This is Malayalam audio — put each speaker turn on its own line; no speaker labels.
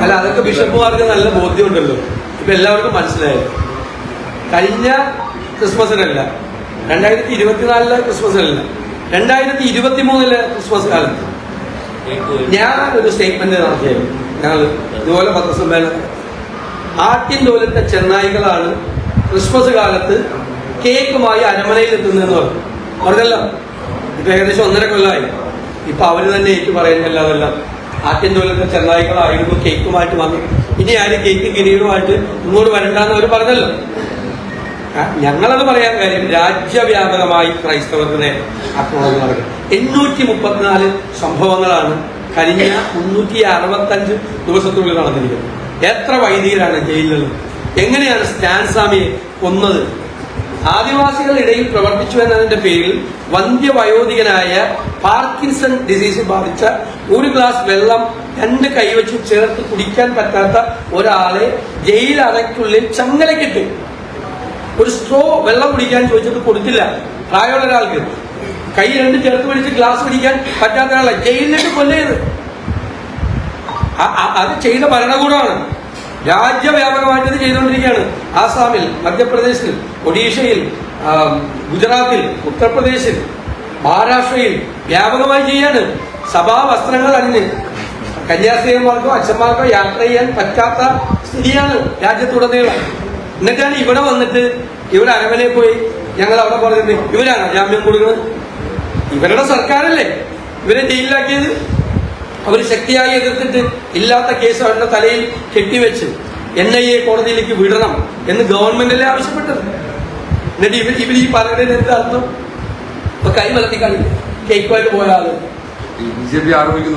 അല്ല, അതൊക്കെ ബിഷപ്പുമാർക്ക് നല്ല ബോധ്യമുണ്ടല്ലോ. ഇപ്പൊ എല്ലാവർക്കും മനസ്സിലായത്. കഴിഞ്ഞ ക്രിസ്മസിനല്ല, 2024 ക്രിസ്മസിനല്ല, 2023 ക്രിസ്മസ് കാലത്ത് ഞാൻ ഒരു സ്റ്റേറ്റ്മെന്റ് നടത്തിയായിരുന്നു. ഞങ്ങൾ ഇതുപോലെ പത്രസമ്മേളനം, ആട്ടിൻ തോലത്തെ ചെന്നായികളാണ് ക്രിസ്മസ് കാലത്ത് കേക്കുമായി അരമനയിൽ എത്തുന്നതെന്ന് പറഞ്ഞു. പറഞ്ഞല്ലോ, ഇപ്പൊ ഏകദേശം 1.5 കൊല്ലമായി. ഇപ്പൊ അവര് തന്നെ ഏറ്റു പറയുന്നില്ല, അതെല്ലാം ആട്ടിൻ തോലത്തെ ചെന്നായികളായിരുന്നു കേക്കുമായിട്ട് വന്നു. ഇനി ആരും കേക്ക് കിരീടമായിട്ട് ഇങ്ങോട്ട് വരണ്ടെന്ന് അവർ പറഞ്ഞല്ലോ. ഞങ്ങളത് പറയാൻ കാര്യം, രാജ്യവ്യാപകമായി ക്രൈസ്തവർക്ക് നേരെ ആക്രമണം നടക്കുന്നത് 834 സംഭവങ്ങളാണ് കഴിഞ്ഞ 365 ദിവസത്തിനുള്ളിൽ നടന്നിരിക്കുന്നത്. എത്ര വൈദികരാണ് ജയിലിൽ? എങ്ങനെയാണ് സ്റ്റാൻസ്വാമിയെ കൊന്നത്? ആദിവാസികളുടെ ഇടയിൽ പ്രവർത്തിച്ചു എന്നതിന്റെ പേരിൽ വന്ധ്യവയോധികനായ പാർക്കിൻസൺ ഡിസീസ് ബാധിച്ച 1 ഗ്ലാസ് വെള്ളം 2 കൈവച്ച് ചേർത്ത് കുടിക്കാൻ പറ്റാത്ത ഒരാളെ ജയിൽ അറയ്ക്കുള്ളിൽ ചങ്ങലക്കിട്ട് ഒരു സ്ട്രോ വെള്ളം കുടിക്കാൻ ചോദിച്ചിട്ട് കൊടുത്തില്ല. പ്രായമുള്ള ഒരാൾക്ക് കൈ 2 ചേർത്ത് പിടിച്ച് ഗ്ലാസ് പിടിക്കാൻ പറ്റാത്ത ഒരാളെ ജയിലിലിട്ട് കൊല്ലയത്. അത് ചെയ്ത ഭരണകൂടമാണ്. രാജ്യവ്യാപകമായിട്ട് ഇത് ചെയ്തുകൊണ്ടിരിക്കുകയാണ്. ആസാമിൽ, മധ്യപ്രദേശിൽ, ഒഡീഷയിൽ, ഗുജറാത്തിൽ, ഉത്തർപ്രദേശിൽ, മഹാരാഷ്ട്രയിൽ വ്യാപകമായി ചെയ്യാണ്. സഭാ വസ്ത്രങ്ങൾ അണിഞ്ഞ് കന്യാസ്ത്രീയന്മാർക്കോ അച്ഛന്മാർക്കോ യാത്ര ചെയ്യാൻ പറ്റാത്ത സ്ഥിതിയാണ് രാജ്യത്തുടനീളം. എന്നിട്ടാണ് ഇവിടെ വന്നിട്ട് ഇവിടെ അരമനയിൽ പോയി ഞങ്ങൾ അവിടെ പറഞ്ഞിട്ട് ഇവരാണ് ജാമ്യം കൊടുക്കുന്നത്. ഇവരുടെ സർക്കാരല്ലേ ഇവരെ ജയിലിലാക്കിയത്. അവർ ശക്തിയായി എതിർത്തിട്ട് ഇല്ലാത്ത കേസ് അവരുടെ തലയിൽ കെട്ടിവെച്ച് NIA കോടതിയിലേക്ക് വിടണം എന്ന് ഗവൺമെന്റല്ലേ ആവശ്യപ്പെട്ടത്. എന്നിട്ട് ഇവർ ഈ പറയുന്നതിന് എന്താ അർത്ഥം? ഇപ്പൊ കൈ മലത്തി കളി കേക്കുമായിട്ട് പോയ ആള് BJP ആരോപിക്കുന്നു.